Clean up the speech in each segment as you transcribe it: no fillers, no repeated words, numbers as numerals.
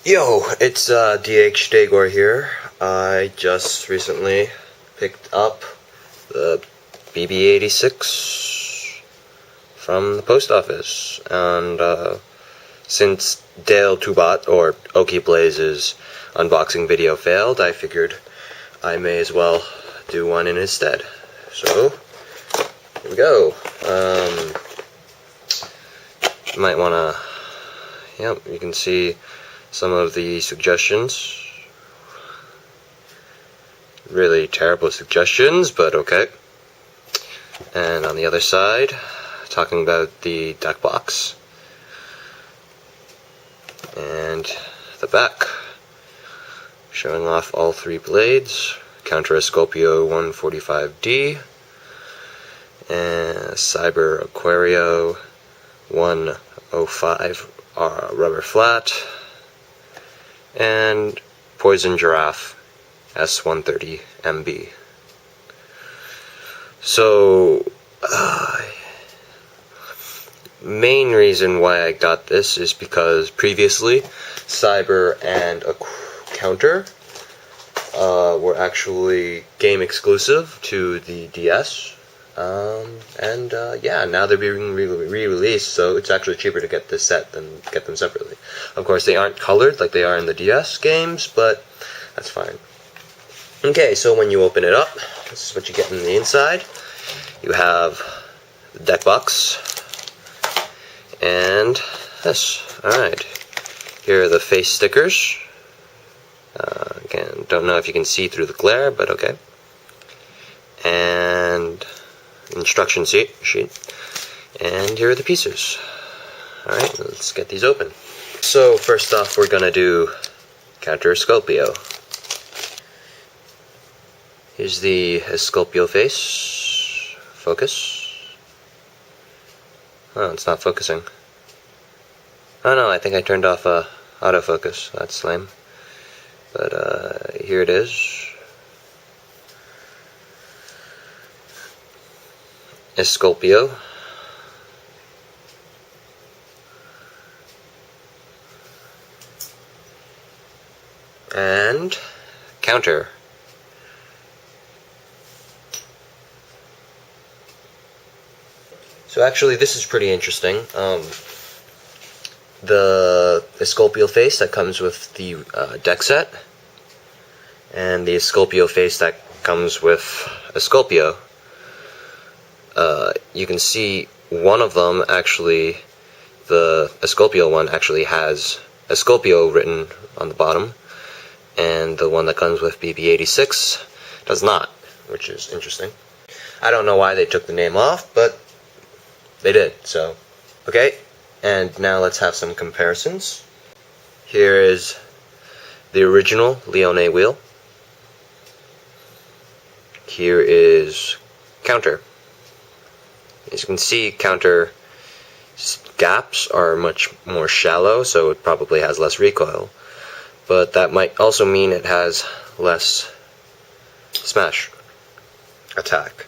Yo, it's DH Dagor here. I just recently picked up the BB-86 from the post office, and since Dale Tubat or OkiBlaze's unboxing video failed, I figured I may as well do one in his stead. So, here we go. You might want to, yep, you can see some of the suggestions. Really terrible suggestions, but okay. And on the other side, talking about the deck box. And the back, showing off all three blades, Counter Escopio 145D, and Cyber Aquario 105 rubber flat, and Poison Giraffe S130 MB. So, main reason why I got this is because previously Cyber and Counter were actually game exclusive to the DS. Yeah, now they're being re-released, so it's actually cheaper to get this set than get them separately. Of course, they aren't colored like they are in the DS games, but that's fine. Okay, so when you open it up, this is what you get in the inside. You have the deck box, and this. Alright, here are the face stickers. Again, don't know if you can see through the glare, but okay. And instruction sheet, and here are the pieces. Alright, let's get these open. So first off, we're gonna do Counter Escopio. Here's the Escopio face. Focus. Oh, it's not focusing. Oh no, I think I turned off autofocus. That's lame. But here it is. Escopio. And Counter. So actually this is pretty interesting. The Escopio face that comes with the deck set, and the Escopio face that comes with Escopio. You can see one of them actually, the Escopio one actually has Escopio written on the bottom, and the one that comes with BB-86 does not, which is interesting. I don't know why they took the name off, but they did, so. Okay, and now let's have some comparisons. Here is the original Leone wheel. Here is Counter. As you can see, Counter gaps are much more shallow, so it probably has less recoil. But that might also mean it has less smash attack.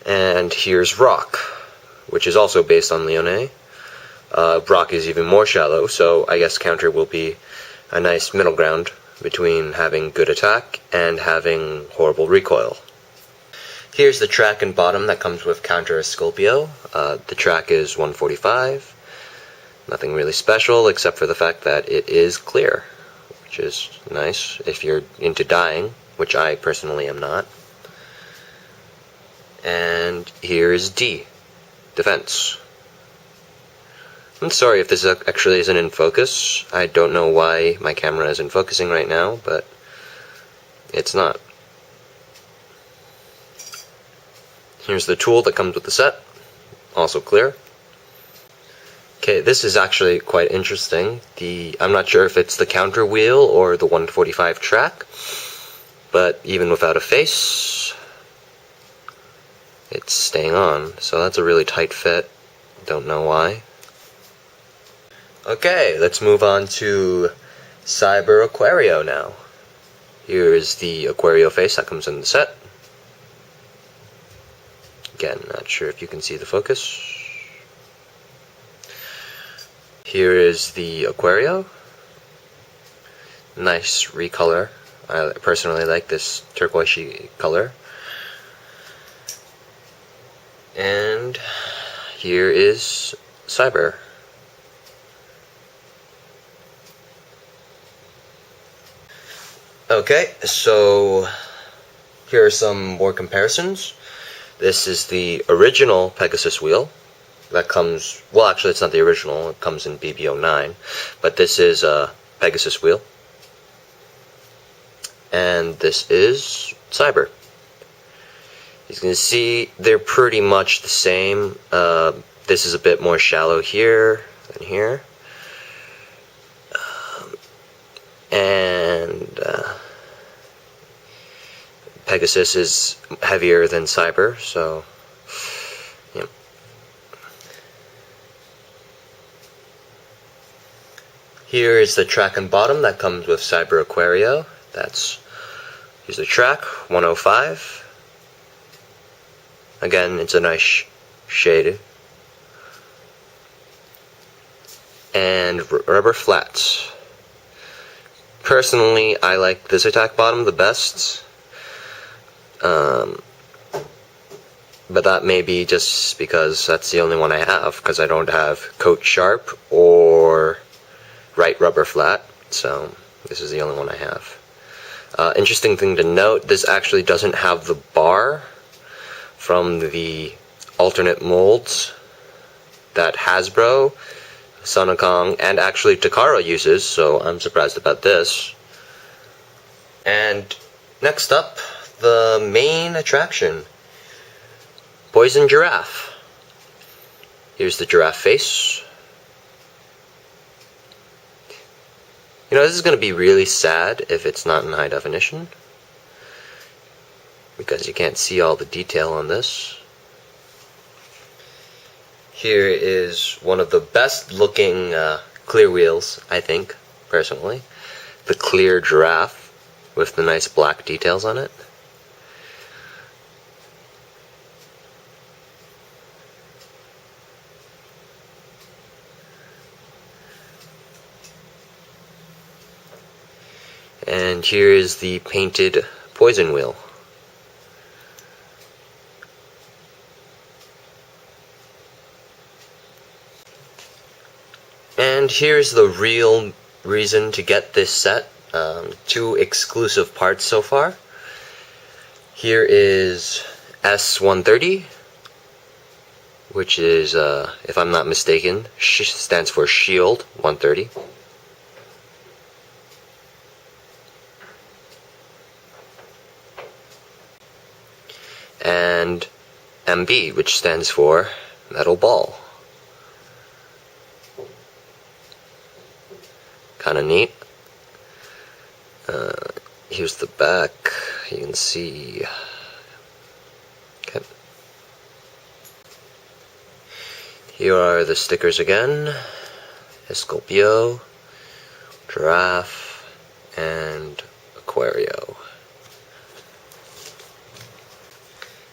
And here's Rock, which is also based on Leone. Brock is even more shallow, so I guess Counter will be a nice middle ground between having good attack and having horrible recoil. Here's the track and bottom that comes with Counter Escopio. The track is 145. Nothing really special except for the fact that it is clear, which is nice if you're into dying, which I personally am not. And here is D, Defense. I'm sorry if this actually isn't in focus. I don't know why my camera isn't focusing right now, but it's not. Here's the tool that comes with the set, also clear. Okay, this is actually quite interesting. I'm not sure if it's the Counter wheel or the 145 track, but even without a face, it's staying on, so that's a really tight fit. Don't know why. Okay, let's move on to Cyber Aquario now. Here's the Aquario face that comes in the set. Again, not sure if you can see the focus. Here is the Aquario. nice recolor. I personally like this turquoise color. And here is Cyber. Okay, so here are some more comparisons. This is the original Pegasus wheel that comes, well, actually it's not the original, it comes in BB-09, but this is a Pegasus wheel. And this is Cyber. You can see they're pretty much the same. This is a bit more shallow here than here. And Pegasus is heavier than Cyber, so yeah. Here is the track and bottom that comes with Cyber Aquario. Here's the track, 105. Again, it's a nice shade. And rubber flats. Personally, I like this attack bottom the best. But that may be just because that's the only one I have, because I don't have Coat Sharp or Right Rubber Flat, so this is the only one I have. Interesting thing to note, this actually doesn't have the bar from the alternate molds that Hasbro, Sonokong, and actually Takara uses, so I'm surprised about this. And next up, the main attraction, Poison Giraffe. Here's the giraffe face. You know, this is going to be really sad if it's not in high definition, because you can't see all the detail on this. Here is one of the best looking clear wheels, I think, personally. The clear giraffe with the nice black details on it. And here is the painted poison wheel. And here's the real reason to get this set. 2 exclusive parts so far. Here is S130, which is, if I'm not mistaken, stands for Shield 130. And MB, which stands for Metal Ball. Kinda neat. Here's the back. You can see. Okay. Here are the stickers again. Esculpio, Giraffe, and Aquario.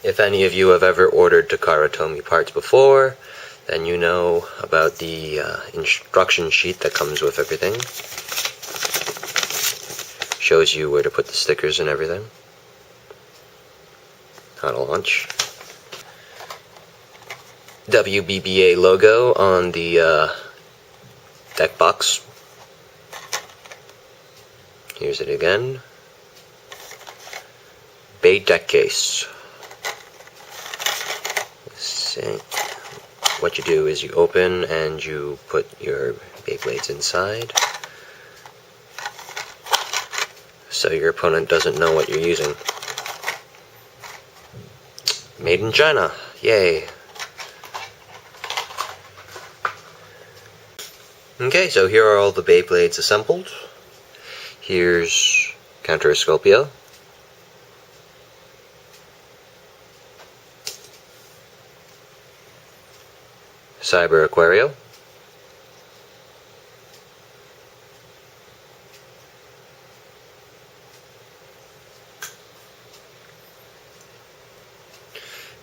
If any of you have ever ordered Takara Tomy parts before, then you know about the instruction sheet that comes with everything. Shows you where to put the stickers and everything. How to launch. WBBA logo on the deck box. Here's it again. Bay deck case. What you do is you open and you put your Beyblades inside, so your opponent doesn't know what you're using. Made in China, yay! Okay, so here are all the Beyblades assembled. Here's Counter Esculpio. Cyber Aquario.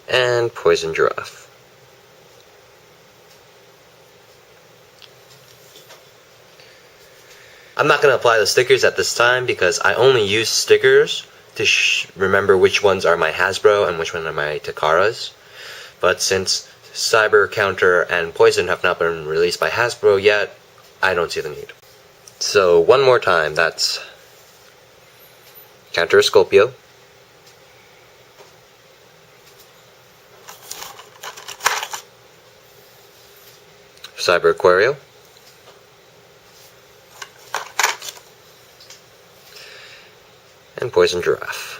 And Poison Giraffe. I'm not going to apply the stickers at this time because I only use stickers to remember which ones are my Hasbro and which ones are my Takara's. But since Cyber, Counter, and Poison have not been released by Hasbro yet, I don't see the need. So one more time, that's Counter Scorpio, Cyber Aquario, and Poison Giraffe.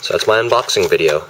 So that's my unboxing video.